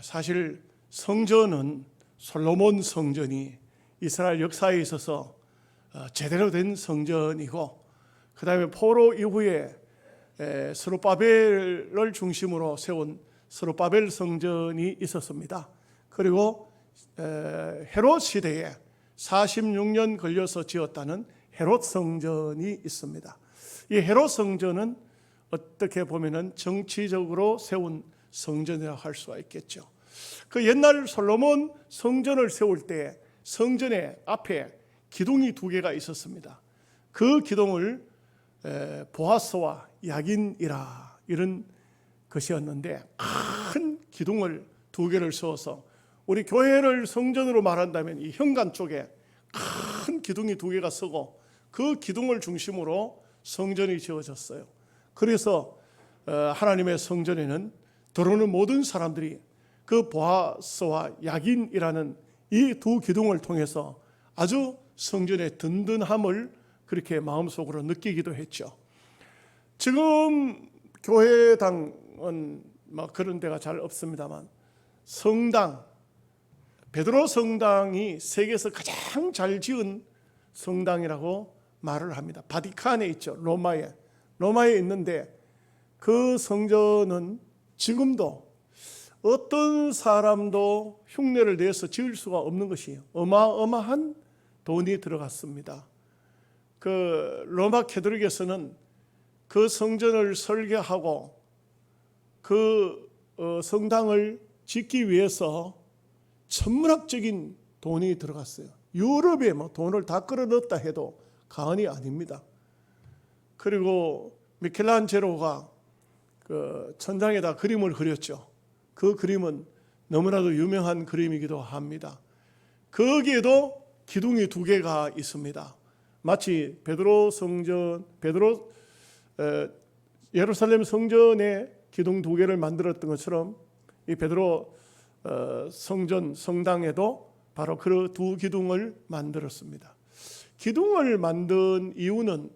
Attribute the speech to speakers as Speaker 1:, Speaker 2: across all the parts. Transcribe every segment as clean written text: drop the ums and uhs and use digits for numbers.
Speaker 1: 사실 성전은 솔로몬 성전이 이스라엘 역사에 있어서 제대로 된 성전이고, 그 다음에 포로 이후에 스룹바벨을 중심으로 세운 스룹바벨 성전이 있었습니다. 그리고 헤롯 시대에 46년 걸려서 지었다는 헤롯 성전이 있습니다. 이 헤롯 성전은 어떻게 보면은 정치적으로 세운 성전이라고 할 수가 있겠죠. 그 옛날 솔로몬 성전을 세울 때 성전의 앞에 기둥이 2개가 있었습니다. 그 기둥을 보아스와 야긴이라 이런 것이었는데, 큰 기둥을 2개를 세워서, 우리 교회를 성전으로 말한다면 이 현관 쪽에 큰 기둥이 2개가 서고 그 기둥을 중심으로 성전이 지어졌어요. 그래서 하나님의 성전에는 들어오는 모든 사람들이 그 보아스와 야긴이라는 이 2 기둥을 통해서 아주 성전의 든든함을 그렇게 마음속으로 느끼기도 했죠. 지금 교회당은 그런 데가 잘 없습니다만, 성당, 베드로 성당이 세계에서 가장 잘 지은 성당이라고 말을 합니다. 바티칸에 있죠. 로마에 있는데, 그 성전은 지금도 어떤 사람도 흉내를 내서 지을 수가 없는 것이에요. 어마어마한 돈이 들어갔습니다. 그 로마 캐톨릭에서는 그 성전을 설계하고 그 성당을 짓기 위해서 천문학적인 돈이 들어갔어요. 유럽에 돈을 다 끌어넣었다 해도 과언이 아닙니다. 그리고 미켈란젤로가 그 천장에다 그림을 그렸죠. 그 그림은 너무나도 유명한 그림이기도 합니다. 거기에도 기둥이 2개가 있습니다. 마치 예루살렘 성전에 기둥 2개를 만들었던 것처럼 이 베드로 성당에도 바로 그 2 기둥을 만들었습니다. 기둥을 만든 이유는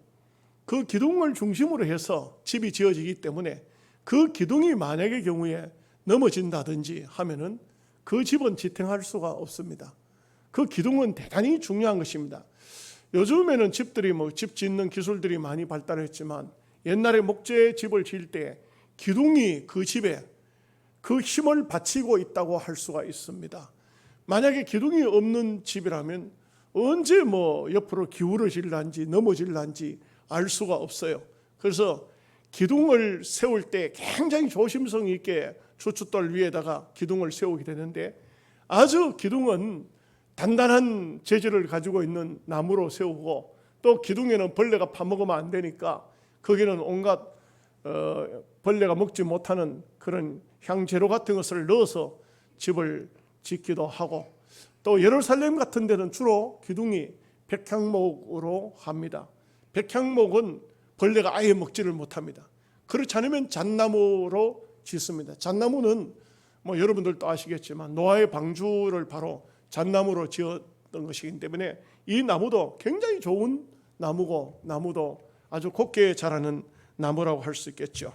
Speaker 1: 그 기둥을 중심으로 해서 집이 지어지기 때문에, 그 기둥이 만약의 경우에 넘어진다든지 하면은 그 집은 지탱할 수가 없습니다. 그 기둥은 대단히 중요한 것입니다. 요즘에는 집들이 집 짓는 기술들이 많이 발달했지만, 옛날에 목재 집을 지을 때 기둥이 그 집에 그 힘을 바치고 있다고 할 수가 있습니다. 만약에 기둥이 없는 집이라면 언제 옆으로 기울어질란지 넘어질란지 알 수가 없어요. 그래서 기둥을 세울 때 굉장히 조심성 있게 주춧돌 위에다가 기둥을 세우게 되는데, 아주 기둥은 단단한 재질을 가지고 있는 나무로 세우고, 또 기둥에는 벌레가 파먹으면 안 되니까 거기는 온갖 벌레가 먹지 못하는 그런 향재료 같은 것을 넣어서 집을 짓기도 하고, 또 예루살렘 같은 데는 주로 기둥이 백향목으로 합니다. 백향목은 벌레가 아예 먹지를 못합니다. 그렇지 않으면 잣나무로 짓습니다. 잣나무는 여러분들도 아시겠지만 노아의 방주를 바로 잣나무로 지었던 것이기 때문에 이 나무도 굉장히 좋은 나무고, 나무도 아주 곱게 자라는 나무라고 할 수 있겠죠.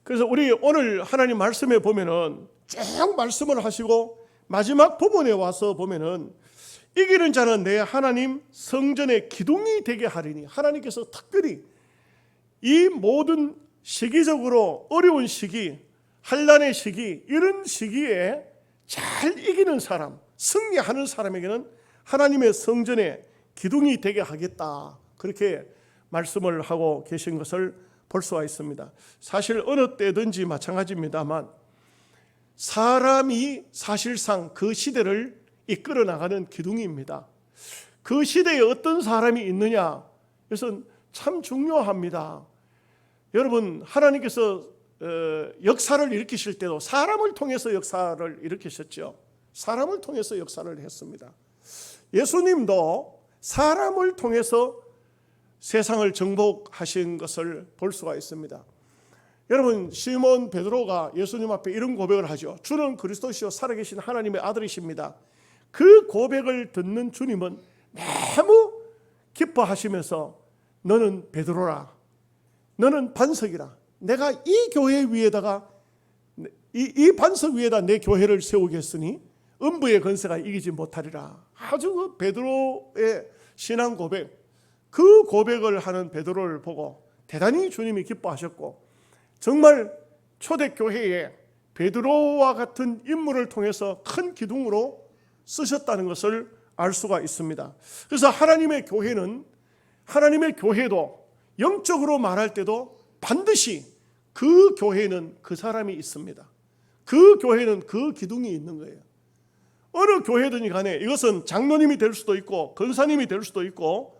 Speaker 1: 그래서 우리 오늘 하나님 말씀에 보면은 쭉 말씀을 하시고 마지막 부분에 와서 보면은, 이기는 자는 내 하나님 성전의 기둥이 되게 하리니, 하나님께서 특별히 이 모든 시기적으로 어려운 시기, 환난의 시기, 이런 시기에 잘 이기는 사람, 승리하는 사람에게는 하나님의 성전의 기둥이 되게 하겠다, 그렇게 말씀을 하고 계신 것을 볼 수가 있습니다. 사실 어느 때든지 마찬가지입니다만, 사람이 사실상 그 시대를 이끌어 나가는 기둥입니다. 그 시대에 어떤 사람이 있느냐, 이것은 참 중요합니다. 여러분, 하나님께서 역사를 일으키실 때도 사람을 통해서 역사를 일으키셨죠. 사람을 통해서 역사를 했습니다. 예수님도 사람을 통해서 세상을 정복하신 것을 볼 수가 있습니다. 여러분, 시몬 베드로가 예수님 앞에 이런 고백을 하죠. 주는 그리스도시요 살아계신 하나님의 아들이십니다. 그 고백을 듣는 주님은 너무 기뻐하시면서, 너는 베드로라, 너는 반석이라, 내가 이 교회 위에다가 이 반석 위에다 내 교회를 세우겠으니 음부의 권세가 이기지 못하리라. 아주 그 베드로의 신앙 고백, 그 고백을 하는 베드로를 보고 대단히 주님이 기뻐하셨고, 정말 초대교회에 베드로와 같은 인물을 통해서 큰 기둥으로 쓰셨다는 것을 알 수가 있습니다. 그래서 하나님의 교회도 영적으로 말할 때도 반드시 그 교회는 그 사람이 있습니다. 그 교회는 그 기둥이 있는 거예요. 어느 교회든지 간에 이것은 장로님이 될 수도 있고 권사님이 될 수도 있고,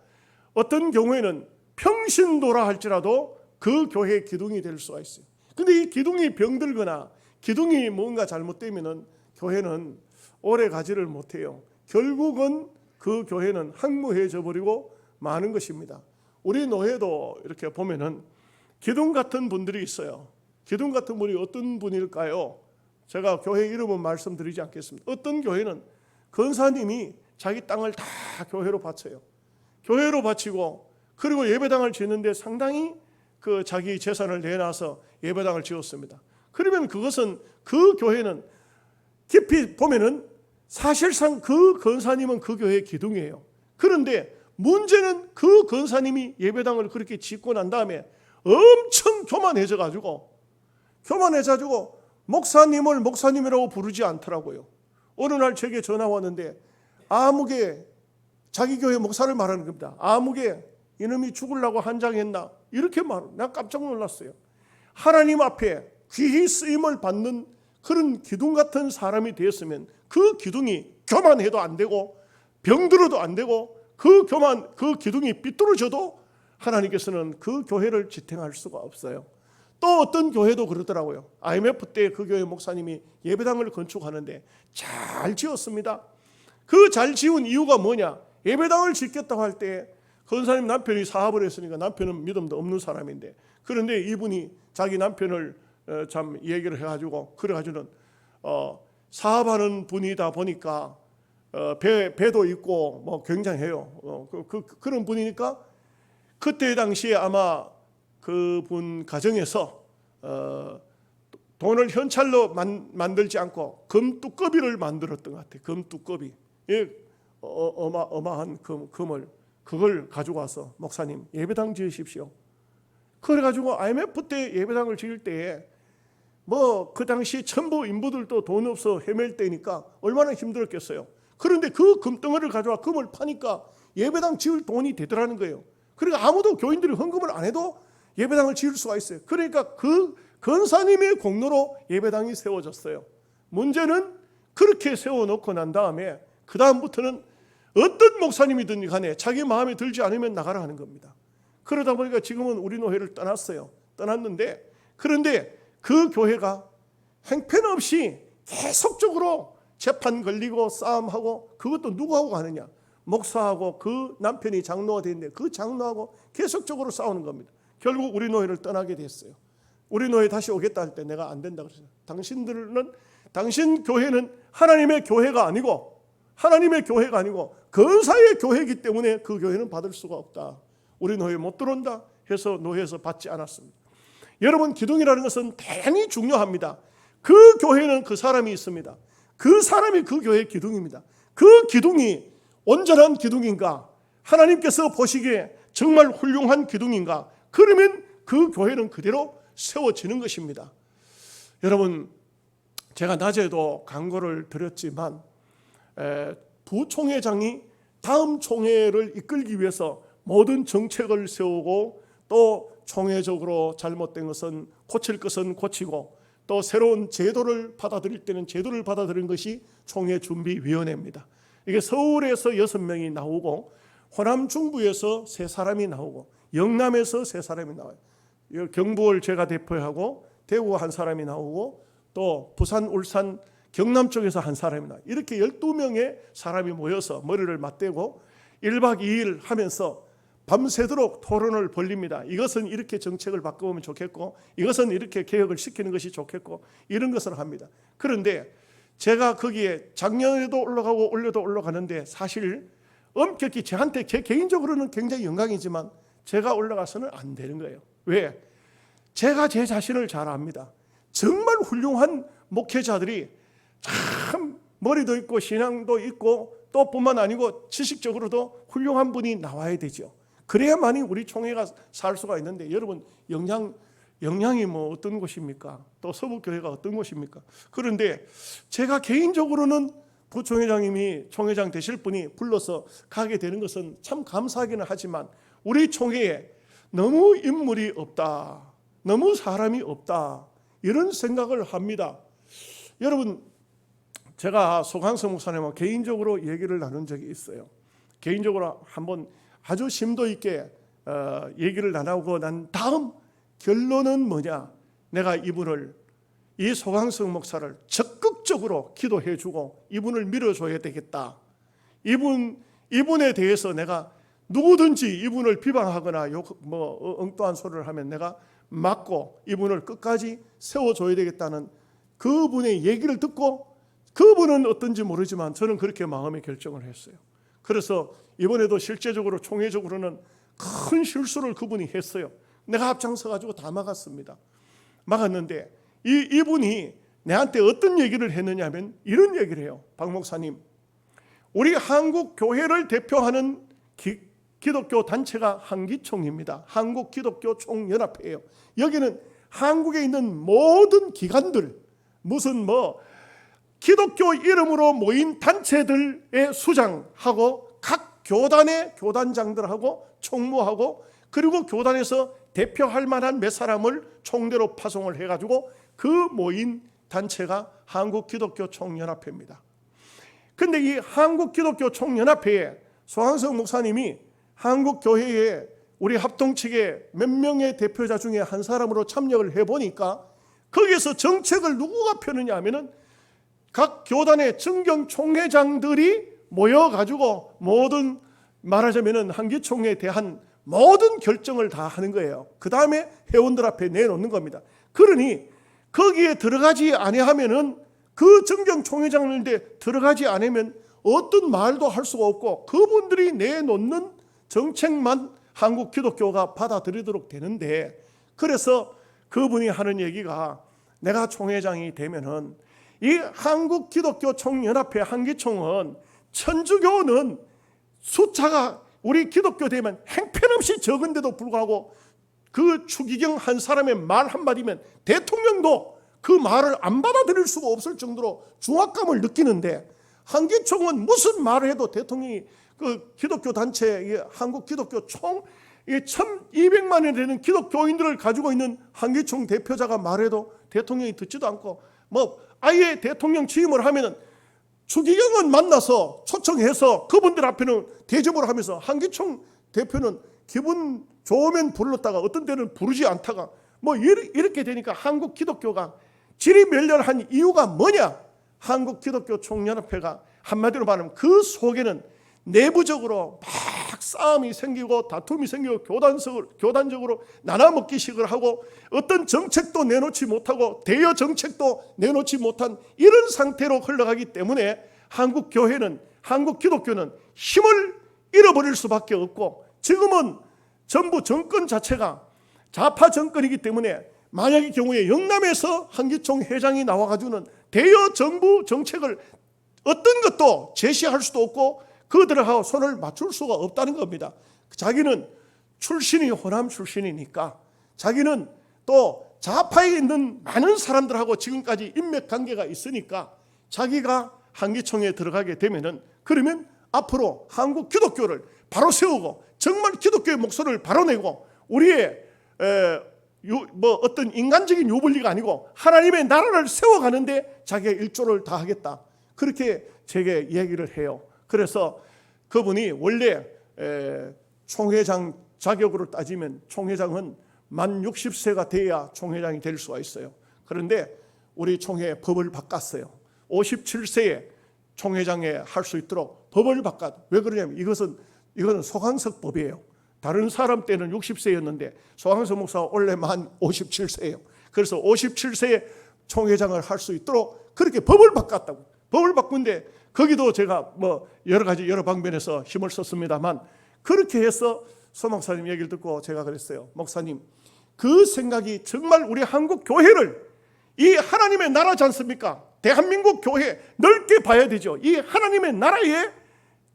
Speaker 1: 어떤 경우에는 평신도라 할지라도 그 교회의 기둥이 될 수가 있어요. 근데 이 기둥이 병들거나 기둥이 뭔가 잘못되면은 교회는 오래 가지를 못해요. 결국은 그 교회는 항무해져 버리고 마는 것입니다. 우리 노회도 이렇게 보면은 기둥 같은 분들이 있어요. 기둥 같은 분이 어떤 분일까요? 제가 교회 이름은 말씀드리지 않겠습니다. 어떤 교회는 권사님이 자기 땅을 다 교회로 바쳐요. 교회로 바치고, 그리고 예배당을 짓는데 상당히 그 자기 재산을 내놔서 예배당을 지었습니다. 그러면 그것은 그 교회는 깊이 보면은 사실상 그 권사님은 그 교회의 기둥이에요. 그런데 문제는 그 권사님이 예배당을 그렇게 짓고 난 다음에 엄청 교만해져 가지고 목사님을 목사님이라고 부르지 않더라고요. 어느 날 제게 전화 왔는데 아무개, 자기 교회 목사를 말하는 겁니다. 아무개 이놈이 죽으려고 한장했나, 이렇게 말해요. 난 깜짝 놀랐어요. 하나님 앞에 귀히 쓰임을 받는 그런 기둥 같은 사람이 되었으면 그 기둥이 교만해도 안 되고 병들어도 안 되고 그 기둥이 삐뚤어져도 하나님께서는 그 교회를 지탱할 수가 없어요. 또 어떤 교회도 그러더라고요. IMF 때 그 교회 목사님이 예배당을 건축하는데 잘 지었습니다. 그 잘 지은 이유가 뭐냐? 예배당을 짓겠다고 할 때 권사님 남편이 사업을 했으니까, 남편은 믿음도 없는 사람인데, 그런데 이분이 자기 남편을 참 얘기를 해가지고, 그래가지고는 사업하는 분이다 보니까 배도 있고 뭐 굉장해요. 그런 분이니까 그때 당시에 아마 그분 가정에서 돈을 현찰로 만들지 않고 금뚜꺼비를 만들었던 것 같아요. 금뚜꺼비, 어마어마한 금을, 그걸 가지고 와서 목사님 예배당 지으십시오. 그래가지고 IMF 때 예배당을 지을 때에 뭐 그 당시 천부 인부들도 돈 없어 헤맬 때니까 얼마나 힘들었겠어요. 그런데 그 금덩어리를 가져와 금을 파니까 예배당 지을 돈이 되더라는 거예요. 그러니까 아무도 교인들이 헌금을 안 해도 예배당을 지을 수가 있어요. 그러니까 그 권사님의 공로로 예배당이 세워졌어요. 문제는 그렇게 세워놓고 난 다음에 그 다음부터는 어떤 목사님이든 간에 자기 마음에 들지 않으면 나가라 하는 겁니다. 그러다 보니까 지금은 우리 노회를 떠났는데, 그런데 그 교회가 형편없이 계속적으로 재판 걸리고 싸움하고, 그것도 누구하고 하느냐? 목사하고 그 남편이 장로가 되는데 그 장로하고 계속적으로 싸우는 겁니다. 결국 우리 노회를 떠나게 됐어요. 우리 노회 다시 오겠다 할 때 내가 안 된다 그랬어요. 당신 교회는 하나님의 교회가 아니고 권사의 교회이기 때문에 그 교회는 받을 수가 없다. 우리 노회에 못 들어온다 해서 노회에서 받지 않았습니다. 여러분, 기둥이라는 것은 대단히 중요합니다. 그 교회는 그 사람이 있습니다. 그 사람이 그 교회의 기둥입니다. 그 기둥이 온전한 기둥인가, 하나님께서 보시기에 정말 훌륭한 기둥인가, 그러면 그 교회는 그대로 세워지는 것입니다. 여러분, 제가 낮에도 강고를 드렸지만 부총회장이 다음 총회를 이끌기 위해서 모든 정책을 세우고, 또 총회적으로 잘못된 것은 고칠 것은 고치고, 또 새로운 제도를 받아들일 때는 제도를 받아들이는 것이 총회준비위원회입니다. 이게 서울에서 6명이 나오고, 호남 중부에서 3사람이 나오고, 영남에서 3사람이 나와요. 경부를 제가 대표하고, 대구 한 사람이 나오고, 또 부산, 울산, 경남 쪽에서 한 사람이 나와요. 이렇게 12명의 사람이 모여서 머리를 맞대고 1박 2일 하면서 밤새도록 토론을 벌립니다. 이것은 이렇게 정책을 바꾸면 좋겠고, 이것은 이렇게 개혁을 시키는 것이 좋겠고, 이런 것을 합니다. 그런데 제가 거기에 작년에도 올라가고 올해도 올라가는데, 사실 엄격히 저한테 제 개인적으로는 굉장히 영광이지만 제가 올라가서는 안 되는 거예요. 왜? 제가 제 자신을 잘 압니다. 정말 훌륭한 목회자들이 참 머리도 있고 신앙도 있고 또 뿐만 아니고 지식적으로도 훌륭한 분이 나와야 되죠. 그래야만이 우리 총회가 살 수가 있는데, 여러분 영양이 뭐 어떤 곳입니까? 또 서북교회가 어떤 곳입니까? 그런데 제가 개인적으로는 부총회장님이 총회장 되실 분이 불러서 가게 되는 것은 참 감사하기는 하지만, 우리 총회에 너무 인물이 없다, 너무 사람이 없다, 이런 생각을 합니다. 여러분, 제가 소강성 목사님과 개인적으로 얘기를 나눈 적이 있어요. 개인적으로 한번 아주 심도 있게 얘기를 나누고 난 다음 결론은 뭐냐? 내가 이 소강성 목사를 적극적으로 기도해주고 이분을 밀어줘야 되겠다. 이분에 대해서 내가 누구든지 이분을 비방하거나 엉뚱한 소리를 하면 내가 막고 이분을 끝까지 세워줘야 되겠다는 그분의 얘기를 듣고, 그분은 어떤지 모르지만 저는 그렇게 마음의 결정을 했어요. 그래서 이번에도 실제적으로 총회적으로는 큰 실수를 그분이 했어요. 내가 앞장서 가지고 다 막았는데 이분이 내한테 어떤 얘기를 했느냐 하면 이런 얘기를 해요. 박 목사님, 우리 한국 교회를 대표하는 기독교 단체가 한기총입니다. 한국기독교총연합회예요. 여기는 한국에 있는 모든 기관들, 무슨 기독교 이름으로 모인 단체들의 수장하고 각 교단의 교단장들하고 총무하고, 그리고 교단에서 대표할 만한 몇 사람을 총대로 파송을 해가지고 그 모인 단체가 한국기독교총연합회입니다. 근데 이 한국기독교총연합회에 소강성 목사님이 한국교회에 우리 합동측의 몇 명의 대표자 중에 한 사람으로 참여를 해보니까, 거기에서 정책을 누구가 펴느냐 하면은 각 교단의 정경총회장들이 모여가지고 모든, 말하자면은 한기총회에 대한 모든 결정을 다 하는 거예요. 그 다음에 회원들 앞에 내놓는 겁니다. 그러니 거기에 들어가지 아니하면은, 그 정경총회장인데 들어가지 않으면 어떤 말도 할 수가 없고, 그분들이 내놓는 정책만 한국 기독교가 받아들이도록 되는데, 그래서 그분이 하는 얘기가, 내가 총회장이 되면은 이 한국 기독교 총연합회 한기총은, 천주교는 숫자가 우리 기독교 되면 행편없이 적은데도 불구하고 그 추기경 한 사람의 말 한마디면 대통령도 그 말을 안 받아들일 수가 없을 정도로 중압감을 느끼는데, 한기총은 무슨 말을 해도 대통령이, 그 기독교 단체 한국 기독교 총 1200만이 되는 기독교인들을 가지고 있는 한기총 대표자가 말해도 대통령이 듣지도 않고, 아예 대통령 취임을 하면은 추기경은 만나서 초청해서 그분들 앞에는 대접을 하면서, 한기총 대표는 기분 좋으면 불렀다가 어떤 때는 부르지 않다가 이렇게 되니까 한국 기독교가 질이 멸렬한 이유가 뭐냐? 한국 기독교 총연합회가 한마디로 말하면 그 속에는 내부적으로 막 싸움이 생기고 다툼이 생기고 교단적으로 나눠먹기식을 하고, 어떤 정책도 내놓지 못하고 대여 정책도 내놓지 못한 이런 상태로 흘러가기 때문에 한국 교회는, 한국 기독교는 힘을 잃어버릴 수밖에 없고, 지금은 전부 정권 자체가 좌파 정권이기 때문에, 만약의 경우에 영남에서 한기총 회장이 나와가지고는 대여 정부 정책을 어떤 것도 제시할 수도 없고 그들하고 손을 맞출 수가 없다는 겁니다. 자기는 출신이 호남 출신이니까, 자기는 또 좌파에 있는 많은 사람들하고 지금까지 인맥관계가 있으니까, 자기가 한기총에 들어가게 되면은, 그러면 앞으로 한국 기독교를 바로 세우고 정말 기독교의 목소리를 바로 내고, 우리의 어떤 인간적인 유불리가 아니고 하나님의 나라를 세워가는데 자기가 일조를 다 하겠다, 그렇게 제게 얘기를 해요. 그래서 그분이 원래 총회장 자격으로 따지면 총회장은 만 60세가 돼야 총회장이 될 수가 있어요. 그런데 우리 총회 법을 바꿨어요. 57세에 총회장에 할 수 있도록 법을 바꿨. 왜 그러냐면 이거는 소강석 법이에요. 다른 사람 때는 60세였는데 소강석 목사가 원래 만 57세예요. 그래서 57세에 총회장을 할 수 있도록 그렇게 법을 바꿨다고. 법을 바꾼데 거기도 제가 여러 방면에서 힘을 썼습니다만, 그렇게 해서 소 목사님 얘기를 듣고 제가 그랬어요. 목사님, 그 생각이 정말 우리 한국 교회를 이 하나님의 나라지 않습니까? 대한민국 교회 넓게 봐야 되죠. 이 하나님의 나라에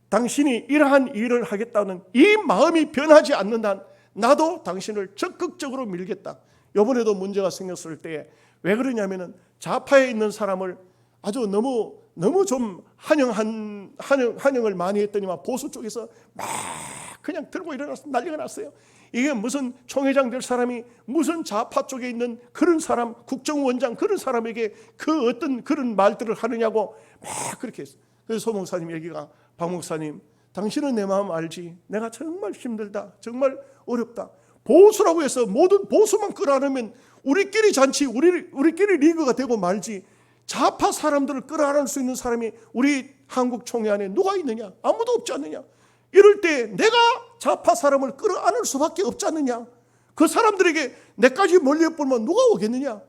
Speaker 1: 당신이 이러한 일을 하겠다는 이 마음이 변하지 않는 한 나도 당신을 적극적으로 밀겠다. 이번에도 문제가 생겼을 때 왜 그러냐면은 좌파에 있는 사람을 아주 너무 좀 환영을 많이 했더니만 보수 쪽에서 막 그냥 들고 일어나서 난리가 났어요. 이게 무슨 총회장 될 사람이 무슨 좌파 쪽에 있는 그런 사람, 국정원장 그런 사람에게 그 어떤 그런 말들을 하느냐고 막 그렇게 했어요. 그래서 소 목사님 얘기가, 박 목사님 당신은 내 마음 알지? 내가 정말 힘들다, 정말 어렵다. 보수라고 해서 모든 보수만 끌어안으면 우리끼리 잔치, 우리끼리 리그가 되고 말지, 좌파 사람들을 끌어안을 수 있는 사람이 우리 한국 총회 안에 누가 있느냐? 아무도 없지 않느냐? 이럴 때 내가 좌파 사람을 끌어안을 수밖에 없지 않느냐? 그 사람들에게 내까지 멀리보면 누가 오겠느냐?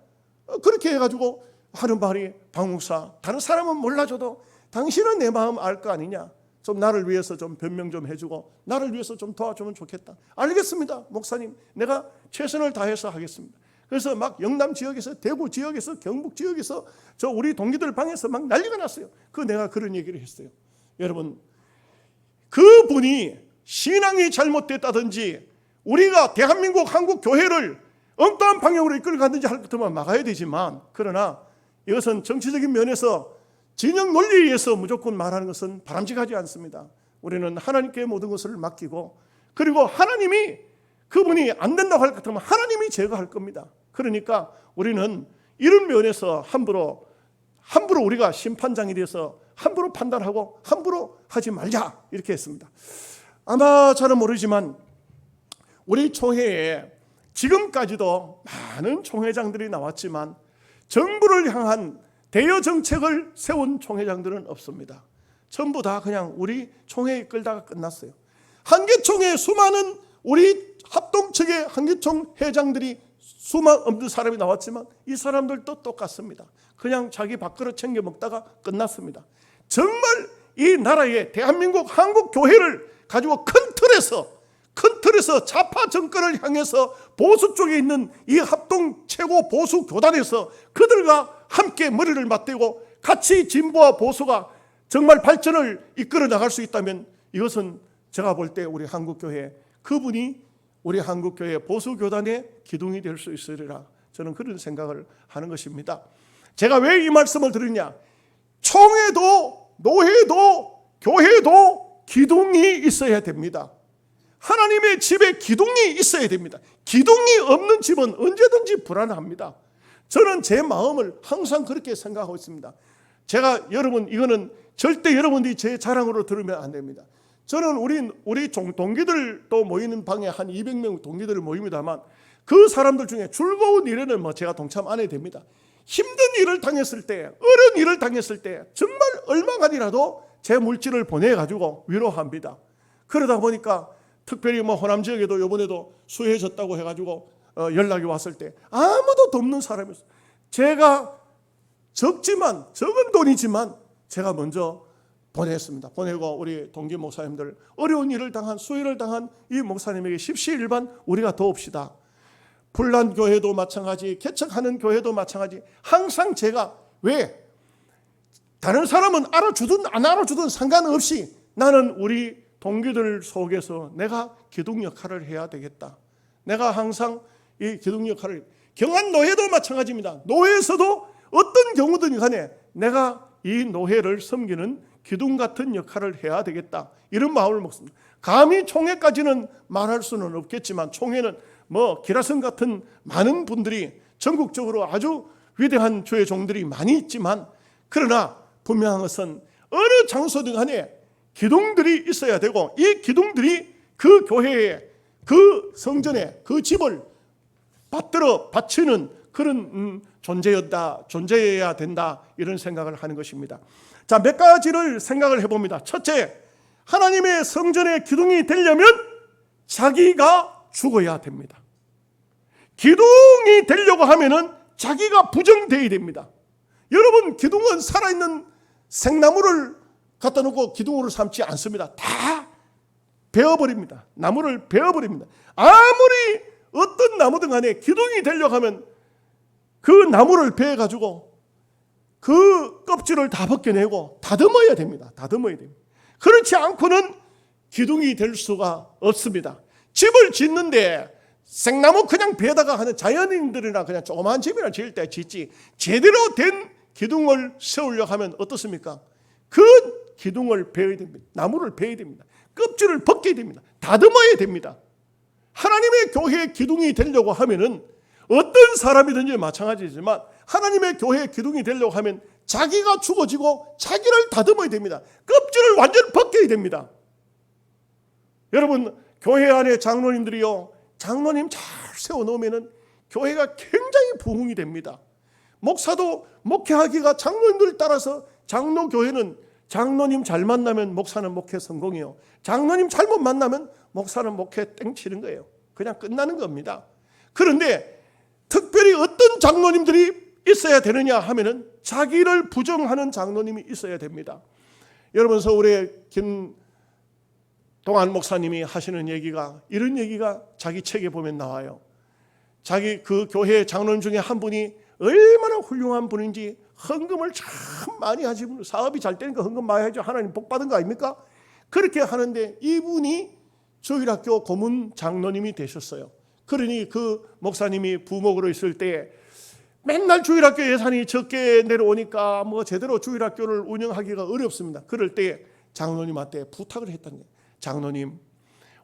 Speaker 1: 그렇게 해가지고 하는 말이, 박 목사 다른 사람은 몰라줘도 당신은 내 마음 알 거 아니냐? 좀 나를 위해서 좀 변명 좀 해주고 나를 위해서 좀 도와주면 좋겠다. 알겠습니다 목사님, 내가 최선을 다해서 하겠습니다. 그래서 막 영남 지역에서, 대구 지역에서, 경북 지역에서 저 우리 동기들 방에서 막 난리가 났어요. 내가 그런 얘기를 했어요. 여러분, 그분이 신앙이 잘못됐다든지 우리가 대한민국 한국 교회를 엉뚱한 방향으로 이끌어가든지 할 것들만 막아야 되지만, 그러나 이것은 정치적인 면에서 진영 논리에 의해서 무조건 말하는 것은 바람직하지 않습니다. 우리는 하나님께 모든 것을 맡기고, 그리고 하나님이, 그분이 안 된다고 할 것 같으면 하나님이 제거할 겁니다. 그러니까 우리는 이런 면에서 함부로 우리가 심판장이 돼서 함부로 판단하고 함부로 하지 말자, 이렇게 했습니다. 아마 잘은 모르지만 우리 총회에 지금까지도 많은 총회장들이 나왔지만 정부를 향한 대여 정책을 세운 총회장들은 없습니다. 전부 다 그냥 우리 총회에 끌다가 끝났어요. 한계총회 수많은 우리 합동 측의 한계총 회장들이 수많은 사람이 나왔지만 이 사람들도 똑같습니다. 그냥 자기 밥그릇 챙겨 먹다가 끝났습니다. 정말 이 나라의 대한민국 한국 교회를 가지고 큰 틀에서 좌파 정권을 향해서 보수 쪽에 있는 이 합동 최고 보수 교단에서 그들과 함께 머리를 맞대고 같이 진보와 보수가 정말 발전을 이끌어 나갈 수 있다면, 이것은 제가 볼 때 우리 한국교회, 그분이 우리 한국교회 보수교단의 기둥이 될 수 있으리라, 저는 그런 생각을 하는 것입니다. 제가 왜 이 말씀을 드리냐? 총회도 노회도 교회도 기둥이 있어야 됩니다. 하나님의 집에 기둥이 있어야 됩니다. 기둥이 없는 집은 언제든지 불안합니다. 저는 제 마음을 항상 그렇게 생각하고 있습니다. 여러분, 이거는 절대 여러분들이 제 자랑으로 들으면 안 됩니다. 저는 우리 동기들도 모이는 방에 한 200명 동기들을 모입니다만, 그 사람들 중에 즐거운 일에는 제가 동참 안 해도 됩니다. 힘든 일을 당했을 때, 어려운 일을 당했을 때 정말 얼마간이라도 제 물질을 보내가지고 위로합니다. 그러다 보니까 특별히 호남 지역에도 이번에도 수해졌다고 해가지고 연락이 왔을 때 아무도 돕는 사람이었어요. 제가 적은 돈이지만 제가 먼저 보냈습니다. 보내고 우리 동기 목사님들, 어려운 일을 당한, 수해를 당한 이 목사님에게 십시일반 우리가 도웁시다. 불난 교회도 마찬가지, 개척하는 교회도 마찬가지. 항상 제가, 왜? 다른 사람은 알아주든 안 알아주든 상관없이 나는 우리 동기들 속에서 내가 기둥 역할을 해야 되겠다. 내가 항상 이 기둥 역할을, 경한 노회도 마찬가지입니다. 노회에서도 어떤 경우든 간에 내가 이 노회를 섬기는 기둥 같은 역할을 해야 되겠다, 이런 마음을 먹습니다. 감히 총회까지는 말할 수는 없겠지만, 총회는 기라성 같은 많은 분들이 전국적으로 아주 위대한 주의 종들이 많이 있지만, 그러나 분명한 것은 어느 장소든 간에 기둥들이 있어야 되고, 이 기둥들이 그 교회에, 그 성전에, 그 집을 받들어 바치는 그런 존재여야 된다, 이런 생각을 하는 것입니다. 자, 몇 가지를 생각을 해봅니다. 첫째, 하나님의 성전의 기둥이 되려면 자기가 죽어야 됩니다. 기둥이 되려고 하면은 자기가 부정되어야 됩니다. 여러분, 기둥은 살아있는 생나무를 갖다 놓고 기둥으로 삼지 않습니다. 다 베어버립니다. 나무를 베어버립니다. 아무리 어떤 나무든 간에 기둥이 되려고 하면 그 나무를 베어가지고 그 껍질을 다 벗겨내고 다듬어야 됩니다. 다듬어야 됩니다. 그렇지 않고는 기둥이 될 수가 없습니다. 집을 짓는데 생나무 그냥 베다가 하는 자연인들이나 그냥 조그만 집이나 지을 때 짓지, 제대로 된 기둥을 세우려고 하면 어떻습니까? 그 기둥을 베어야 됩니다. 나무를 베어야 됩니다. 껍질을 벗겨야 됩니다. 다듬어야 됩니다. 하나님의 교회의 기둥이 되려고 하면은 어떤 사람이든지 마찬가지지만 하나님의 교회의 기둥이 되려고 하면 자기가 죽어지고 자기를 다듬어야 됩니다. 껍질을 완전히 벗겨야 됩니다. 여러분, 교회 안에 장로님들이요, 장로님 잘 세워놓으면 교회가 굉장히 부흥이 됩니다. 목사도 목회하기가 장로님들 따라서, 장로교회는 장로님 잘 만나면 목사는 목회 성공이요, 장로님 잘못 만나면 목사는 목회 땡치는 거예요. 그냥 끝나는 겁니다. 그런데 특별히 어떤 장로님들이 있어야 되느냐 하면은 자기를 부정하는 장로님이 있어야 됩니다. 여러분, 서울의 김동환 목사님이 하시는 얘기가, 이런 얘기가 자기 책에 보면 나와요. 자기 그 교회 장로님 중에 한 분이 얼마나 훌륭한 분인지 헌금을 참 많이 하시고, 사업이 잘 되니까 헌금 많이 하죠. 하나님 복 받은 거 아닙니까? 그렇게 하는데 이분이 조일학교 고문 장로님이 되셨어요. 그러니 그 목사님이 부목으로 있을 때 맨날 주일학교 예산이 적게 내려오니까 뭐 제대로 주일학교를 운영하기가 어렵습니다. 그럴 때 장로님한테 부탁을 했다는 거예요. 장로님,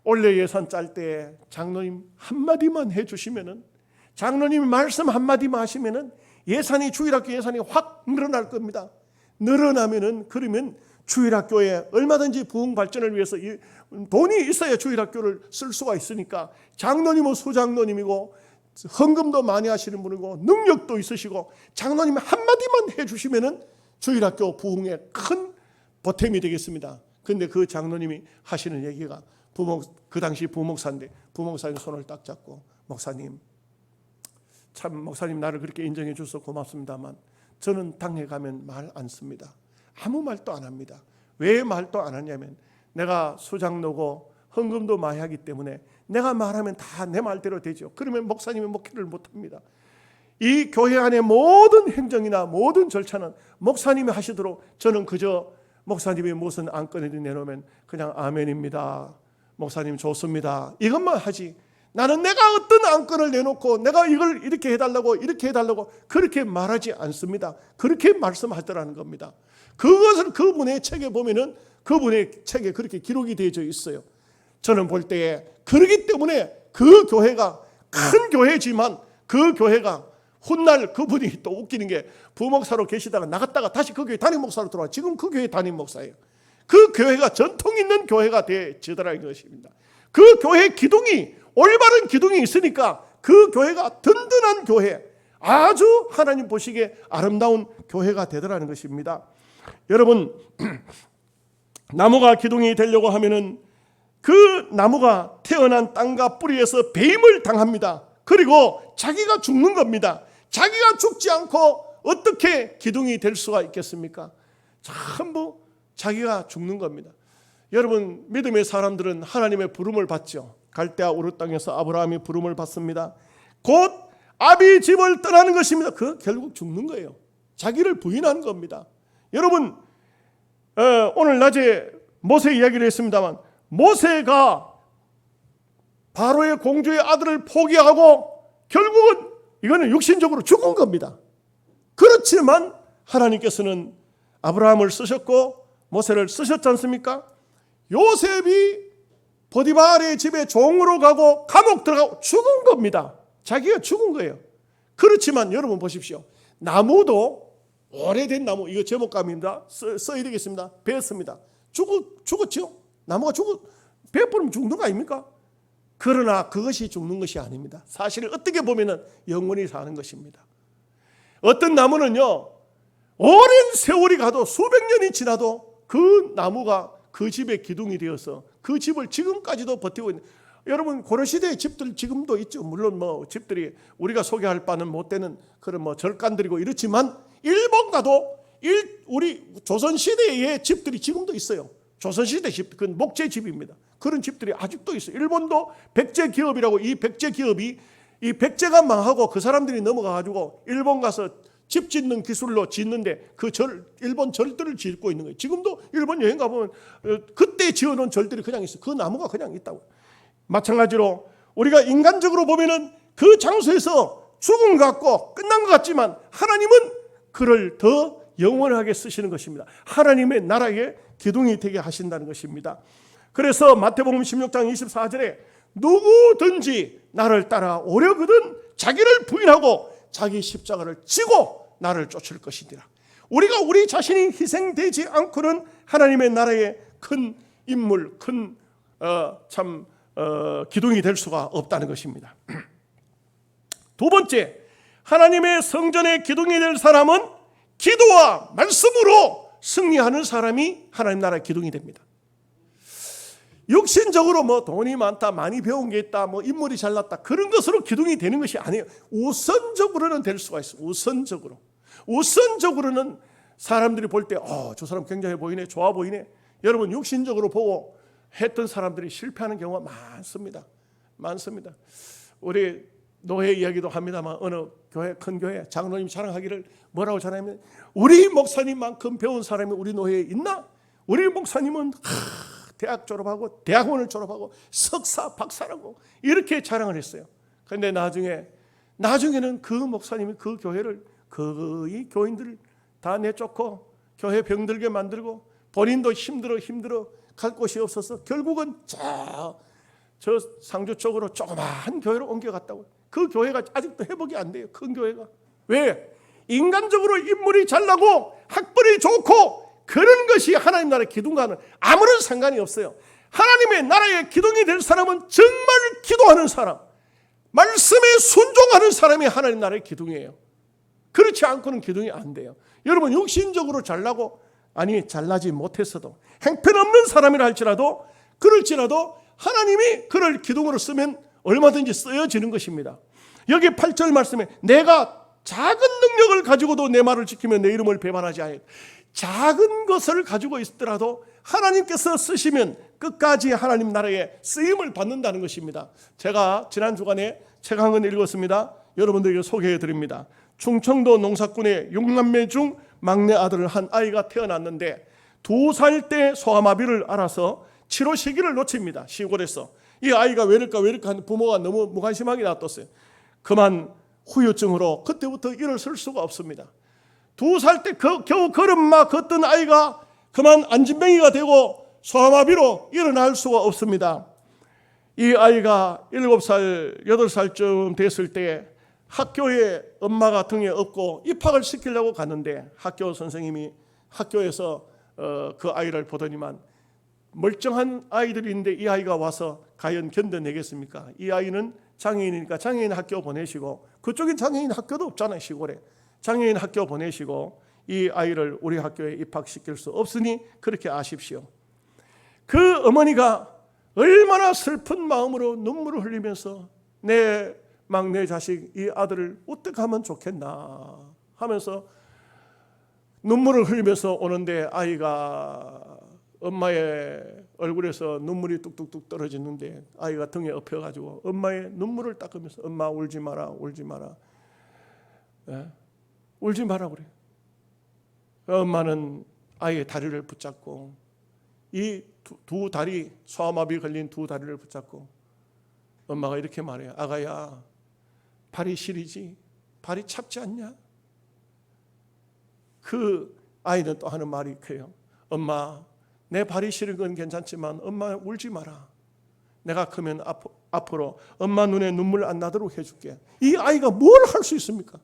Speaker 1: 올해 예산 짤 때 장로님 한마디만 해주시면은, 장로님이 말씀 한마디만 하시면은 예산이, 주일학교 예산이 확 늘어날 겁니다. 늘어나면은, 그러면 주일학교에 얼마든지 부흥 발전을 위해서 돈이 있어야 주일학교를 쓸 수가 있으니까, 장로님은 소장로님이고 헌금도 많이 하시는 분이고 능력도 있으시고 장로님 한마디만 해주시면은 주일학교 부흥에 큰 보탬이 되겠습니다. 그런데 그 장로님이 하시는 얘기가, 그 당시 부목사인데 부목사님 손을 딱 잡고, 목사님, 참 목사님 나를 그렇게 인정해 주셔서 고맙습니다만 저는 당에 가면 말 안 씁니다. 아무 말도 안 합니다. 왜 말도 안 하냐면 내가 수장로고 헌금도 많이 하기 때문에 내가 말하면 다 내 말대로 되죠. 그러면 목사님이 목회를 못합니다. 이 교회 안의 모든 행정이나 모든 절차는 목사님이 하시도록, 저는 그저 목사님이 무슨 안건을 내놓으면 그냥 아멘입니다, 목사님 좋습니다, 이것만 하지, 나는 내가 어떤 안건을 내놓고 내가 이걸 이렇게 해달라고 이렇게 해달라고 그렇게 말하지 않습니다. 그렇게 말씀하더라는 겁니다. 그것을 그분의 책에 보면은, 그분의 책에 그렇게 기록이 되어져 있어요. 저는 볼 때에 그러기 때문에 그 교회가 큰 교회지만, 그 교회가 훗날, 그분이 또 웃기는 게 부목사로 계시다가 나갔다가 다시 그 교회 담임 목사로 들어와, 지금 그 교회 담임 목사예요. 그 교회가 전통 있는 교회가 되어지더라는 것입니다. 그 교회 기둥이, 올바른 기둥이 있으니까 그 교회가 든든한 교회, 아주 하나님 보시기에 아름다운 교회가 되더라는 것입니다. 여러분, 나무가 기둥이 되려고 하면은 그 나무가 태어난 땅과 뿌리에서 배임을 당합니다. 그리고 자기가 죽는 겁니다. 자기가 죽지 않고 어떻게 기둥이 될 수가 있겠습니까? 전부 자기가 죽는 겁니다. 여러분, 믿음의 사람들은 하나님의 부름을 받죠. 갈대아 우르 땅에서 아브라함이 부름을 받습니다. 곧 아비 집을 떠나는 것입니다. 그 결국 죽는 거예요. 자기를 부인하는 겁니다. 여러분, 오늘 낮에 모세 이야기를 했습니다만, 모세가 바로의 공주의 아들을 포기하고 결국은 이거는 육신적으로 죽은 겁니다. 그렇지만 하나님께서는 아브라함을 쓰셨고 모세를 쓰셨지 않습니까? 요셉이 보디발의 집에 종으로 가고 감옥 들어가고 죽은 겁니다. 자기가 죽은 거예요. 그렇지만 여러분 보십시오. 나무도 오래된 나무, 이거 제목감입니다. 써야 되겠습니다. 베었습니다. 죽었죠? 나무가 베어버리면 죽는 거 아닙니까? 그러나 그것이 죽는 것이 아닙니다. 사실은 어떻게 보면 영원히 사는 것입니다. 어떤 나무는요, 오랜 세월이 가도 수백 년이 지나도 그 나무가 그 집의 기둥이 되어서 그 집을 지금까지도 버티고 있는, 여러분 고려시대의 집들 지금도 있죠. 물론 뭐 집들이 우리가 소개할 바는 못 되는 그런 뭐 절간들이고 이렇지만, 일본 가도 우리 조선시대의 집들이 지금도 있어요. 조선시대 집, 그건 목재 집입니다. 그런 집들이 아직도 있어요. 일본도 백제 기업이라고, 이 백제 기업이 이 백제가 망하고 그 사람들이 넘어가가지고 일본 가서 집 짓는 기술로 짓는데 그 일본 절들을 짓고 있는 거예요. 지금도 일본 여행 가보면 그때 지어놓은 절들이 그냥 있어요. 그 나무가 그냥 있다고. 마찬가지로 우리가 인간적으로 보면은 그 장소에서 죽은 것 같고 끝난 것 같지만 하나님은 그를 더 영원하게 쓰시는 것입니다. 하나님의 나라의 기둥이 되게 하신다는 것입니다. 그래서 마태복음 16장 24절에 누구든지 나를 따라 오려거든 자기를 부인하고 자기 십자가를 지고 나를 쫓을 것이니라. 우리가 우리 자신이 희생되지 않고는 하나님의 나라의 큰 인물, 큰 기둥이 될 수가 없다는 것입니다. 두 번째, 하나님의 성전의 기둥이 될 사람은 기도와 말씀으로 승리하는 사람이 하나님 나라의 기둥이 됩니다. 육신적으로 뭐 돈이 많다, 많이 배운 게 있다, 뭐 인물이 잘났다, 그런 것으로 기둥이 되는 것이 아니에요. 우선적으로는 될 수가 있어요. 우선적으로는 사람들이 볼 때 저 사람 굉장해 보이네, 좋아 보이네. 여러분 육신적으로 보고 했던 사람들이 실패하는 경우가 많습니다. 우리 노회 이야기도 합니다만 어느 교회, 큰 교회 장로님 자랑하기를 뭐라고 자랑하면 우리 목사님만큼 배운 사람이 우리 노회에 있나? 우리 목사님은 대학 졸업하고 대학원을 졸업하고 석사, 박사라고 이렇게 자랑을 했어요. 그런데 나중에는 그 목사님이 그 교회를 거의 교인들 다 내쫓고 교회 병들게 만들고 본인도 힘들어 갈 곳이 없어서 결국은 저 상주 쪽으로 조그마한 교회로 옮겨갔다고. 그 교회가 아직도 회복이 안 돼요. 큰 교회가. 왜? 인간적으로 인물이 잘나고 학벌이 좋고 그런 것이 하나님 나라의 기둥과는 아무런 상관이 없어요. 하나님의 나라의 기둥이 될 사람은 정말 기도하는 사람, 말씀에 순종하는 사람이 하나님 나라의 기둥이에요. 그렇지 않고는 기둥이 안 돼요. 여러분 육신적으로 잘나고 잘나지 못했어도 행편없는 사람이라 할지라도 그럴지라도 하나님이 그를 기둥으로 쓰면 얼마든지 쓰여지는 것입니다. 여기 8절 말씀에 내가 작은 능력을 가지고도 내 말을 지키면 내 이름을 배반하지 아니하겠다. 작은 것을 가지고 있더라도 하나님께서 쓰시면 끝까지 하나님 나라에 쓰임을 받는다는 것입니다. 제가 지난 주간에 책 한 권 읽었습니다. 여러분들에게 소개해 드립니다. 충청도 농사꾼의 6남매 중 막내 아들을 한 아이가 태어났는데 2살 때 소아마비를 알아서 치료 시기를 놓칩니다. 시골에서. 이 아이가 왜 이럴까 하는 부모가 너무 무관심하게 놔뒀어요. 그만 후유증으로 그때부터 일을 쓸 수가 없습니다. 2살 때 겨우 걸음마 걷던 아이가 그만 안진뱅이가 되고 소아마비로 일어날 수가 없습니다. 이 아이가 7살, 8살쯤 됐을 때 학교에 엄마가 등에 업고 입학을 시키려고 갔는데 학교 선생님이 학교에서 그 아이를 보더니만 멀쩡한 아이들인데 이 아이가 와서 과연 견뎌내겠습니까? 이 아이는 장애인이니까 장애인 학교 보내시고, 그쪽엔 장애인 학교도 없잖아요. 시골에 장애인 학교 보내시고 이 아이를 우리 학교에 입학시킬 수 없으니 그렇게 아십시오. 그 어머니가 얼마나 슬픈 마음으로 눈물을 흘리면서 내 막내 자식 이 아들을 어떻게 하면 좋겠나 하면서 눈물을 흘리면서 오는데 아이가 엄마의 얼굴에서 눈물이 뚝뚝뚝 떨어지는데 아이가 등에 엎여가지고 엄마의 눈물을 닦으면서 엄마 울지 마라, 울지 마라, 울지 마라 그래. 엄마는 아이의 다리를 붙잡고 이 두 다리, 소아마비 걸린 두 다리를 붙잡고 엄마가 이렇게 말해요. 아가야, 발이 시리지? 발이 찹지 않냐? 그 아이는 또 하는 말이 그래요. 엄마, 내 발이 시린 건 괜찮지만 엄마 울지 마라. 내가 크면 앞으로 엄마 눈에 눈물 안 나도록 해줄게. 이 아이가 뭘 할 수 있습니까?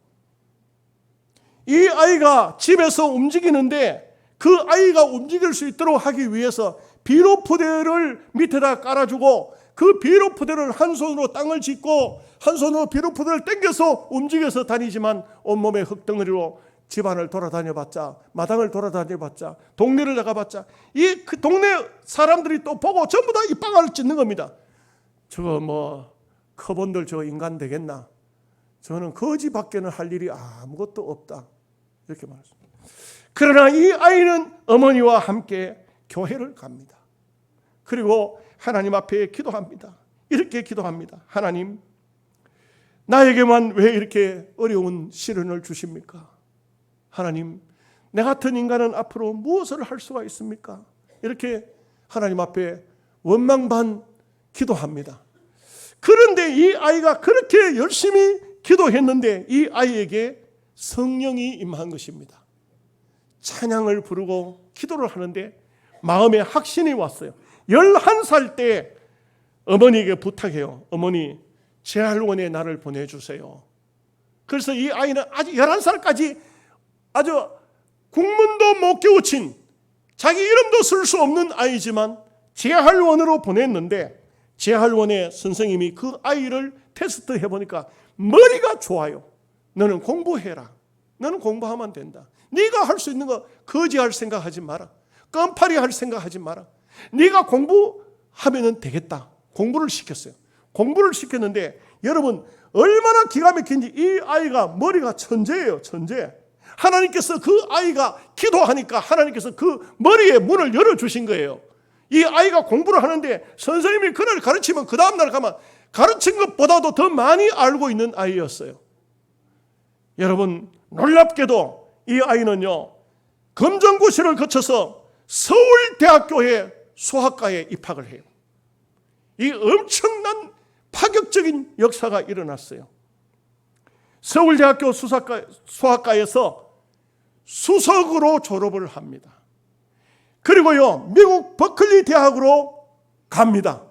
Speaker 1: 이 아이가 집에서 움직이는데 그 아이가 움직일 수 있도록 하기 위해서 비료푸대를 밑에다 깔아주고 그 비료푸대를 한 손으로 땅을 짚고 한 손으로 비료푸대를 당겨서 움직여서 다니지만 온몸에 흙덩어리로 집안을 돌아다녀봤자, 마당을 돌아다녀봤자, 동네를 나가봤자 그 동네 사람들이 또 보고 전부 다 이 빵을 찢는 겁니다. 저거 커본들 저 인간 되겠나? 저는 거지밖에는 할 일이 아무것도 없다. 이렇게 말했습니다. 그러나 이 아이는 어머니와 함께 교회를 갑니다. 그리고 하나님 앞에 기도합니다. 이렇게 기도합니다. 하나님, 나에게만 왜 이렇게 어려운 시련을 주십니까? 하나님, 내 같은 인간은 앞으로 무엇을 할 수가 있습니까? 이렇게 하나님 앞에 원망 반 기도합니다. 그런데 이 아이가 그렇게 열심히 기도했는데 이 아이에게 성령이 임한 것입니다. 찬양을 부르고 기도를 하는데 마음에 확신이 왔어요. 11살 때 어머니에게 부탁해요. 어머니, 재활원에 나를 보내주세요. 그래서 이 아이는 아직 11살까지 아주 국문도 못 깨우친 자기 이름도 쓸 수 없는 아이지만 재활원으로 보냈는데 재활원의 선생님이 그 아이를 테스트 해보니까 머리가 좋아요. 너는 공부해라. 너는 공부하면 된다. 네가 할 수 있는 거 거지할 생각하지 마라. 껌파리 할 생각하지 마라. 네가 공부하면 되겠다. 공부를 시켰어요. 공부를 시켰는데 여러분 얼마나 기가 막힌지 이 아이가 머리가 천재예요. 천재. 하나님께서 그 아이가 기도하니까 하나님께서 그 머리에 문을 열어주신 거예요. 이 아이가 공부를 하는데 선생님이 그날 가르치면 그 다음날 가면 가르친 것보다도 더 많이 알고 있는 아이였어요. 여러분 놀랍게도 이 아이는요 검정고시를 거쳐서 서울대학교의 수학과에 입학을 해요. 이 엄청난 파격적인 역사가 일어났어요. 서울대학교 수학과에서 수석으로 졸업을 합니다. 그리고요 미국 버클리 대학으로 갑니다.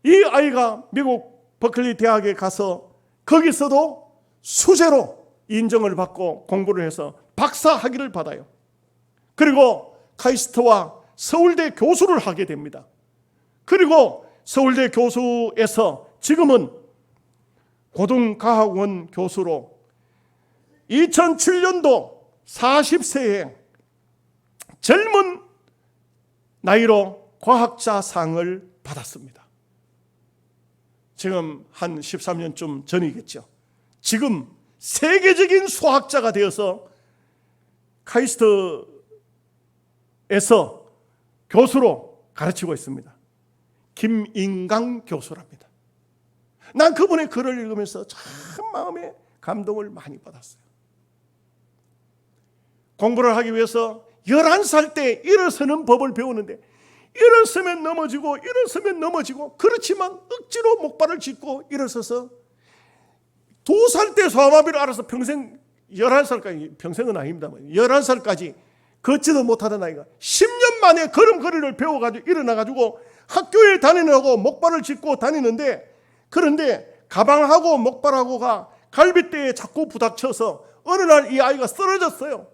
Speaker 1: 이 아이가 미국 버클리 대학에 가서 거기서도 수재로 인정을 받고 공부를 해서 박사 학위를 받아요. 그리고 카이스트와 서울대 교수를 하게 됩니다. 그리고 서울대 교수에서 지금은 고등과학원 교수로 2007년도 40세에 젊은 나이로 과학자상을 받았습니다. 지금 한 13년쯤 전이겠죠. 지금 세계적인 수학자가 되어서 카이스트에서 교수로 가르치고 있습니다. 김인강 교수랍니다. 난 그분의 글을 읽으면서 참 마음에 감동을 많이 받았어요. 공부를 하기 위해서 11살 때 일어서는 법을 배우는데 일어서면 넘어지고 그렇지만 억지로 목발을 짚고 일어서서 2살 때 소아마비를 알아서 평생 11살까지 평생은 아닙니다. 11살까지 걷지도 못하던 아이가 10년 만에 걸음걸이를 배워가지고 일어나가지고 학교에 다니려고 목발을 짚고 다니는데 그런데 가방하고 목발하고가 갈비뼈에 자꾸 부닥쳐서 어느 날 이 아이가 쓰러졌어요.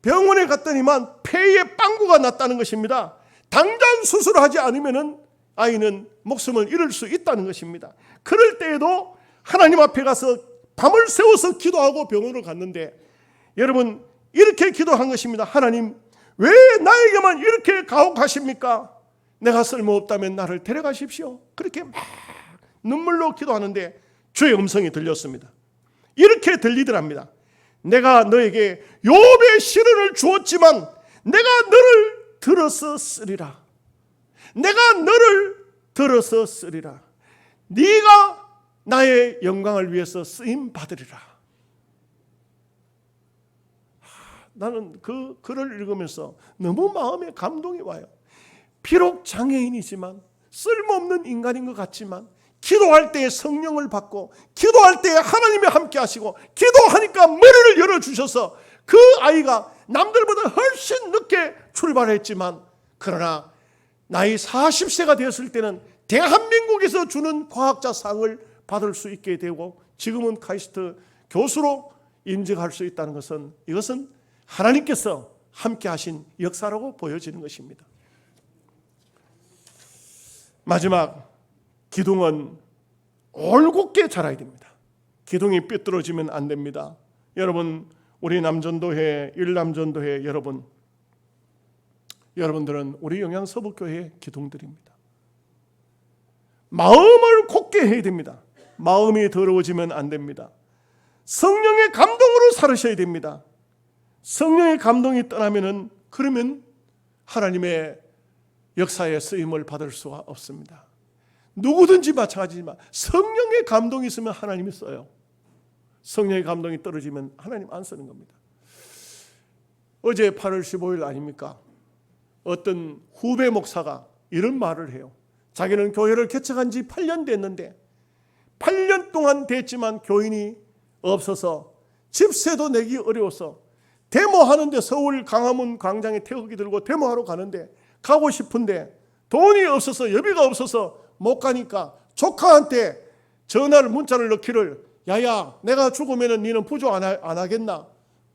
Speaker 1: 병원에 갔더니만 폐에 빵꾸가 났다는 것입니다. 당장 수술하지 않으면 아이는 목숨을 잃을 수 있다는 것입니다. 그럴 때에도 하나님 앞에 가서 밤을 새워서 기도하고 병원을 갔는데 여러분 이렇게 기도한 것입니다. 하나님 왜 나에게만 이렇게 가혹하십니까? 내가 쓸모없다면 나를 데려가십시오. 그렇게 막 눈물로 기도하는데 주의 음성이 들렸습니다. 이렇게 들리더랍니다. 내가 너에게 욥의 시련을 주었지만 내가 너를 들어서 쓰리라. 내가 너를 들어서 쓰리라. 네가 나의 영광을 위해서 쓰임 받으리라. 나는 그 글을 읽으면서 너무 마음에 감동이 와요. 비록 장애인이지만 쓸모없는 인간인 것 같지만 기도할 때 성령을 받고 기도할 때 하나님이 함께 하시고 기도하니까 머리를 열어주셔서 그 아이가 남들보다 훨씬 늦게 출발했지만 그러나 나이 40세가 되었을 때는 대한민국에서 주는 과학자상을 받을 수 있게 되고 지금은 카이스트 교수로 인정할 수 있다는 것은 이것은 하나님께서 함께 하신 역사라고 보여지는 것입니다. 마지막 기둥은 올곧게 자라야 됩니다. 기둥이 삐뚤어지면 안 됩니다. 여러분 우리 남전도회 일남전도회 여러분들은 우리 영양서북교회의 기둥들입니다. 마음을 굳게 해야 됩니다. 마음이 더러워지면 안 됩니다. 성령의 감동으로 살으셔야 됩니다. 성령의 감동이 떠나면은 그러면 하나님의 역사의 쓰임을 받을 수가 없습니다. 누구든지 마찬가지지만 성령의 감동이 있으면 하나님이 써요. 성령의 감동이 떨어지면 하나님 안 쓰는 겁니다. 어제 8월 15일 아닙니까? 어떤 후배 목사가 이런 말을 해요. 자기는 교회를 개척한 지 8년 됐는데 8년 동안 됐지만 교인이 없어서 집세도 내기 어려워서 데모하는데 서울 광화문 광장에 태극기 들고 데모하러 가는데 가고 싶은데 돈이 없어서 여비가 없어서 못 가니까 조카한테 전화를 문자를 넣기를 야야 내가 죽으면 너는 부조 안 하겠나?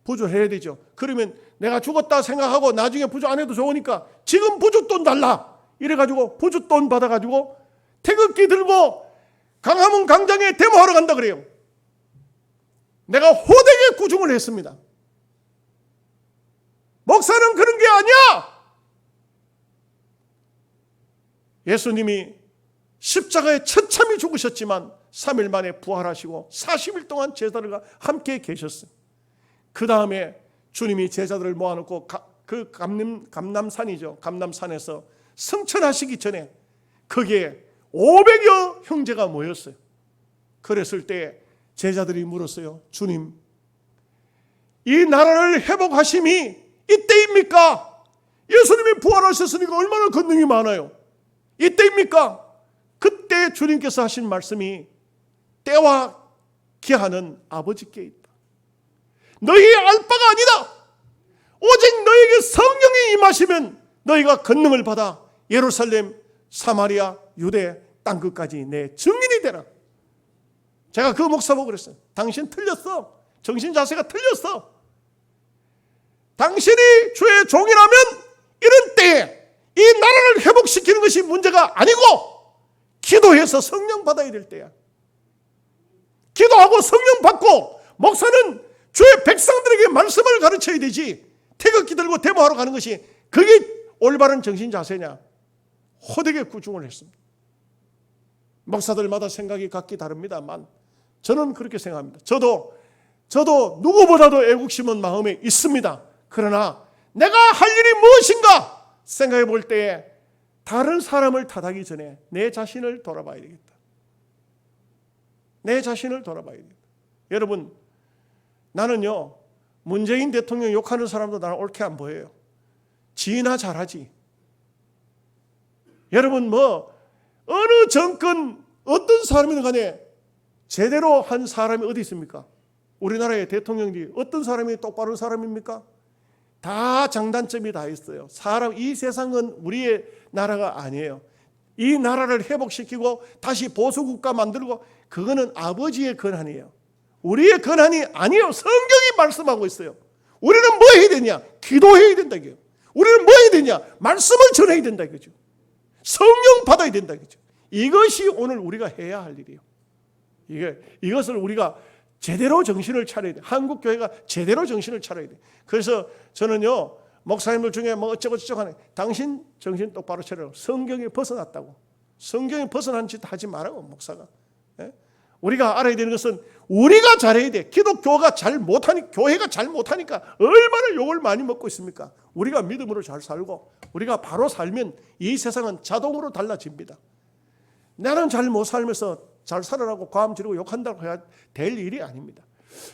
Speaker 1: 부조해야 되죠. 그러면 내가 죽었다 생각하고 나중에 부조 안 해도 좋으니까 지금 부조돈 달라. 이래가지고 부조돈 받아가지고 태극기 들고 광화문 광장에 데모하러 간다 그래요. 내가 호되게 구중을 했습니다. 목사는 그런 게 아니야. 예수님이 십자가에 처참히 죽으셨지만 3일 만에 부활하시고 40일 동안 제자들과 함께 계셨어요. 그 다음에 주님이 제자들을 모아놓고 그 감남산이죠. 감남산에서 승천하시기 전에 거기에 500여 형제가 모였어요. 그랬을 때 제자들이 물었어요. 주님, 이 나라를 회복하심이 이때입니까? 예수님이 부활하셨으니까 얼마나 권능이 많아요. 이때입니까? 그때 주님께서 하신 말씀이 때와 기한은 아버지께 있다. 너희의 알 바가 아니다. 오직 너에게 성령이 임하시면 너희가 권능을 받아 예루살렘, 사마리아, 유대 땅끝까지 내 증인이 되라. 제가 그 목사 보고 그랬어요. 당신 틀렸어. 정신 자세가 틀렸어. 당신이 주의 종이라면 이런 때에 이 나라를 회복시키는 것이 문제가 아니고 기도해서 성령 받아야 될 때야. 기도하고 성령 받고 목사는 주의 백성들에게 말씀을 가르쳐야 되지. 태극기 들고 데모하러 가는 것이 그게 올바른 정신 자세냐. 호되게 구중을 했습니다. 목사들마다 생각이 각기 다릅니다만 저는 그렇게 생각합니다. 저도 누구보다도 애국심은 마음에 있습니다. 그러나 내가 할 일이 무엇인가 생각해 볼 때에 다른 사람을 탓하기 전에 내 자신을 돌아봐야 되겠다. 내 자신을 돌아봐야 되겠다. 여러분, 나는요, 문재인 대통령 욕하는 사람도 나는 옳게 안 보여요. 지나 잘하지. 여러분, 어느 정권, 어떤 사람이든 간에 제대로 한 사람이 어디 있습니까? 우리나라의 대통령들이 어떤 사람이 똑바른 사람입니까? 다 장단점이 다 있어요. 이 세상은 우리의 나라가 아니에요. 이 나라를 회복시키고 다시 보수국가 만들고 그거는 아버지의 권한이에요. 우리의 권한이 아니에요. 성경이 말씀하고 있어요. 우리는 뭐 해야 되냐? 기도해야 된다 이거예요. 우리는 뭐 해야 되냐? 말씀을 전해야 된다 이거죠. 성령 받아야 된다 이거죠. 이것이 오늘 우리가 해야 할 일이에요. 이것을 우리가 제대로 정신을 차려야 돼. 한국 교회가 제대로 정신을 차려야 돼. 그래서 저는요, 목사님들 중에 어쩌고 저쩌고 하네. 당신 정신 똑바로 차려. 성경에 벗어났다고. 성경에 벗어난 짓 하지 말라고, 목사가. 예? 우리가 알아야 되는 것은 우리가 잘해야 돼. 기독교가 교회가 잘 못하니까 얼마나 욕을 많이 먹고 있습니까? 우리가 믿음으로 잘 살고 우리가 바로 살면 이 세상은 자동으로 달라집니다. 나는 잘 못 살면서 잘 살아라고 과음 지르고 욕한다고 해야 될 일이 아닙니다.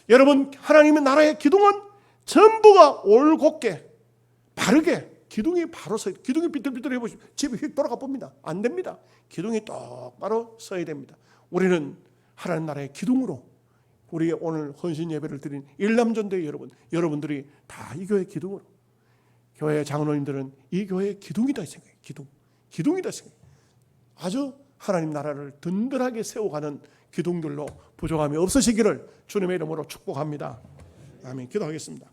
Speaker 1: 여러분, 하나님의 나라의 기둥은 전부가 올곧게 바르게 기둥이 바로 서야, 기둥이 삐뚤삐뚤해 보시면 집이 휙 돌아가 봅니다. 안 됩니다. 기둥이 똑바로 서야 됩니다. 우리는 하나님 나라의 기둥으로 우리 오늘 헌신 예배를 드린 일남전대 여러분들이 다 이 교회 기둥으로, 교회 장로님들은 이 교회의 기둥이다 생각해요. 기둥이다 생각해요. 아주 하나님 나라를 든든하게 세워가는 기둥들로 부족함이 없으시기를 주님의 이름으로 축복합니다. 아멘. 기도하겠습니다.